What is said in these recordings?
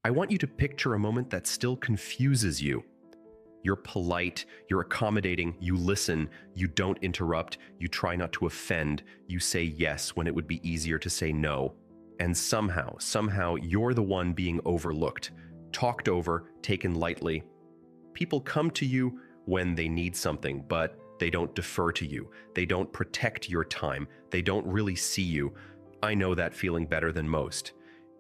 I want you to picture a moment that still confuses you. You're polite, you're accommodating, you listen, you don't interrupt, you try not to offend, you say yes when it would be easier to say no. And somehow, you're the one being overlooked, talked over, taken lightly. People come to you when they need something, but they don't defer to you. They don't protect your time. They don't really see you. I know that feeling better than most.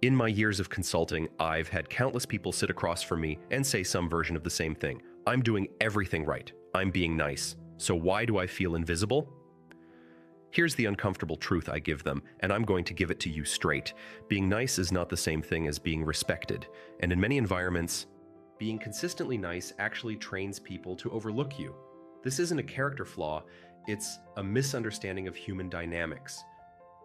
In my years of consulting, I've had countless people sit across from me and say some version of the same thing. I'm doing everything right. I'm being nice. So why do I feel invisible? Here's the uncomfortable truth I give them, and I'm going to give it to you straight. Being nice is not the same thing as being respected. And in many environments, being consistently nice actually trains people to overlook you. This isn't a character flaw, it's a misunderstanding of human dynamics.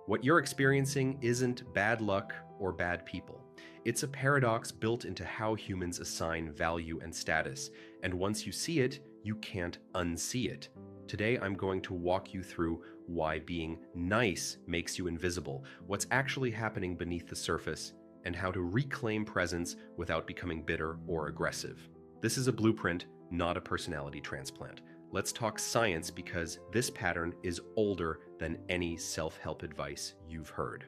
What you're experiencing isn't bad luck or bad people. It's a paradox built into how humans assign value and status, and once you see it, you can't unsee it. Today, I'm going to walk you through why being nice makes you invisible, what's actually happening beneath the surface, and how to reclaim presence without becoming bitter or aggressive. This is a blueprint, not a personality transplant. Let's talk science because this pattern is older than any self-help advice you've heard.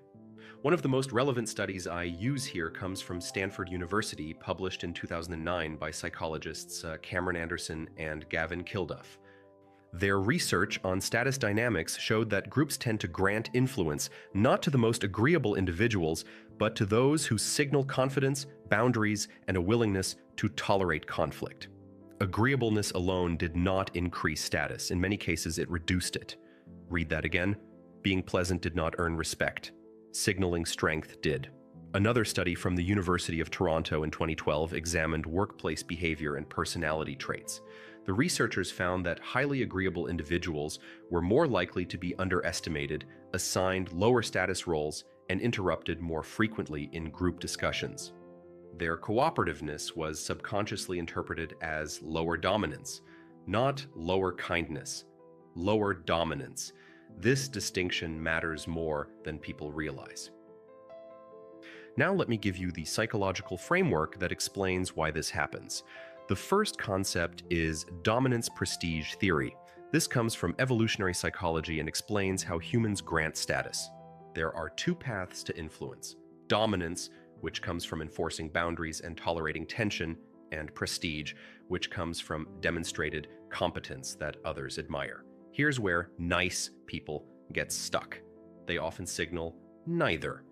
One of the most relevant studies I use here comes from Stanford University, published in 2009 by psychologists Cameron Anderson and Gavin Kilduff. Their research on status dynamics showed that groups tend to grant influence not to the most agreeable individuals, but to those who signal confidence, boundaries, and a willingness to tolerate conflict. Agreeableness alone did not increase status. In many cases, it reduced it. Read that again. Being pleasant did not earn respect. Signaling strength did. Another study from the University of Toronto in 2012 examined workplace behavior and personality traits. The researchers found that highly agreeable individuals were more likely to be underestimated, assigned lower status roles, and interrupted more frequently in group discussions. Their cooperativeness was subconsciously interpreted as lower dominance, not lower kindness, lower dominance. This distinction matters more than people realize. Now let me give you the psychological framework that explains why this happens. The first concept is dominance prestige theory. This comes from evolutionary psychology and explains how humans grant status. There are two paths to influence: dominance, which comes from enforcing boundaries and tolerating tension, and prestige, which comes from demonstrated competence that others admire. Here's where nice people get stuck. They often signal neither.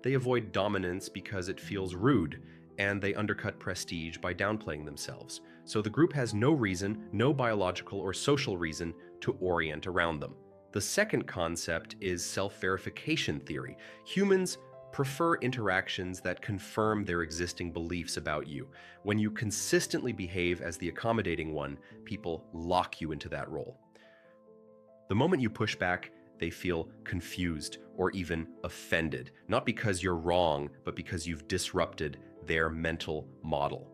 They avoid dominance because it feels rude, and they undercut prestige by downplaying themselves. So the group has no reason, no biological or social reason, to orient around them. The second concept is self-verification theory. Humans prefer interactions that confirm their existing beliefs about you. When you consistently behave as the accommodating one, people lock you into that role. The moment you push back, they feel confused or even offended, not because you're wrong, but because you've disrupted their mental model.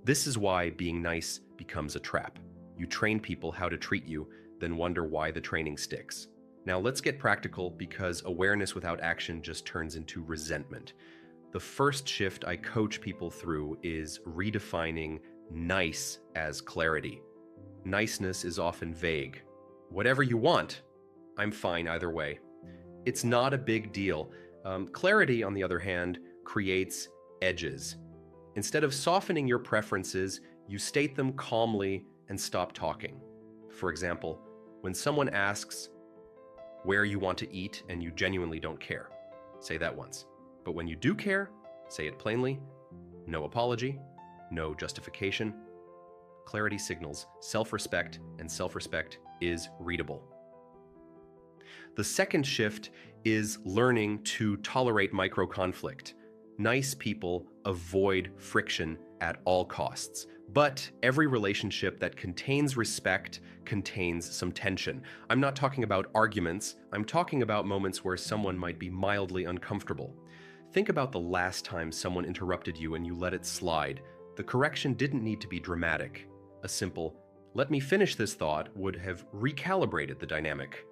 This is why being nice becomes a trap. You train people how to treat you, then wonder why the training sticks. Now let's get practical, because awareness without action just turns into resentment. The first shift I coach people through is redefining nice as clarity. Niceness is often vague. Whatever you want, I'm fine either way. It's not a big deal. Clarity, on the other hand, creates edges. Instead of softening your preferences, you state them calmly and stop talking. For example, when someone asks where you want to eat and you genuinely don't care, say that once. But when you do care, say it plainly. No apology, no justification. Clarity signals self-respect, and self-respect is readable. The second shift is learning to tolerate micro-conflict. Nice people avoid friction at all costs, but every relationship that contains respect contains some tension. I'm not talking about arguments, I'm talking about moments where someone might be mildly uncomfortable. Think about the last time someone interrupted you and you let it slide. The correction didn't need to be dramatic. A simple, "Let me finish this thought," would have recalibrated the dynamic.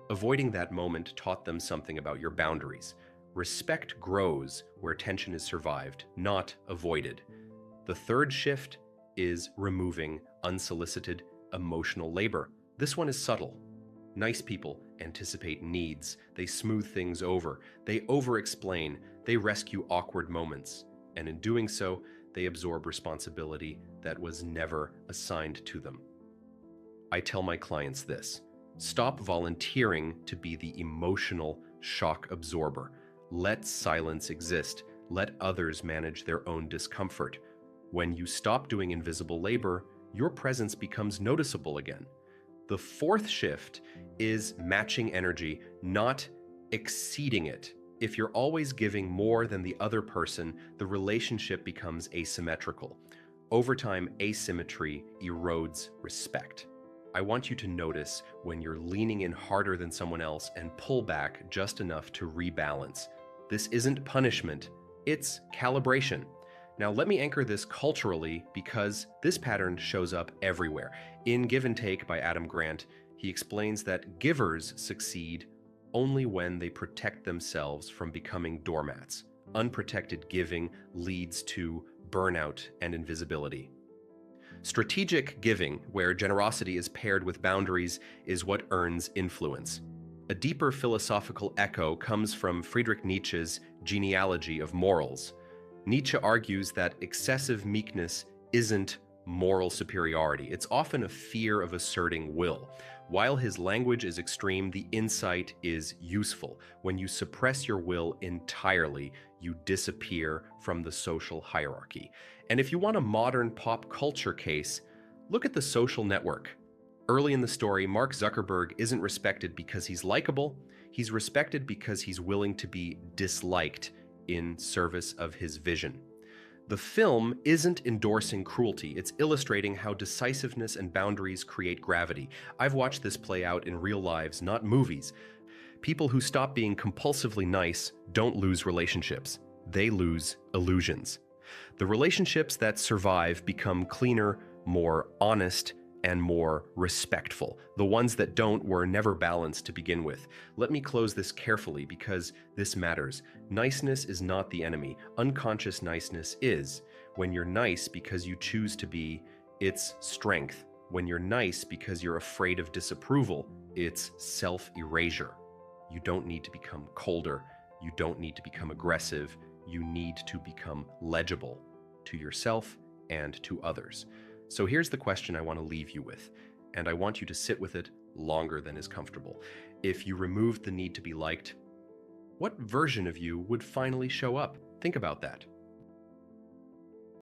Avoiding that moment taught them something about your boundaries. Respect grows where tension is survived, not avoided. The third shift is removing unsolicited emotional labor. This one is subtle. Nice people anticipate needs. They smooth things over. They over-explain. They rescue awkward moments. And in doing so, they absorb responsibility that was never assigned to them. I tell my clients this: stop volunteering to be the emotional shock absorber. Let silence exist. Let others manage their own discomfort. When you stop doing invisible labor, your presence becomes noticeable again. The fourth shift is matching energy, not exceeding it. If you're always giving more than the other person, the relationship becomes asymmetrical. Over time, asymmetry erodes respect. I want you to notice when you're leaning in harder than someone else and pull back just enough to rebalance. This isn't punishment, it's calibration. Now, let me anchor this culturally because this pattern shows up everywhere. In Give and Take by Adam Grant, he explains that givers succeed only when they protect themselves from becoming doormats. Unprotected giving leads to burnout and invisibility. Strategic giving, where generosity is paired with boundaries, is what earns influence. A deeper philosophical echo comes from Friedrich Nietzsche's genealogy of morals. Nietzsche argues that excessive meekness isn't moral superiority. It's often a fear of asserting will. While his language is extreme, the insight is useful. When you suppress your will entirely, you disappear from the social hierarchy. And if you want a modern pop culture case, look at The Social Network. Early in the story, Mark Zuckerberg isn't respected because he's likable. He's respected because he's willing to be disliked in service of his vision. The film isn't endorsing cruelty, it's illustrating how decisiveness and boundaries create gravity. I've watched this play out in real lives, not movies. People who stop being compulsively nice don't lose relationships, they lose illusions. The relationships that survive become cleaner, more honest, and more respectful. The ones that don't were never balanced to begin with. Let me close this carefully because this matters. Niceness is not the enemy. Unconscious niceness is. When you're nice because you choose to be, it's strength. When you're nice because you're afraid of disapproval, it's self-erasure. You don't need to become colder. You don't need to become aggressive. You need to become legible to yourself and to others. So here's the question I want to leave you with, and I want you to sit with it longer than is comfortable. If you removed the need to be liked, what version of you would finally show up? Think about that.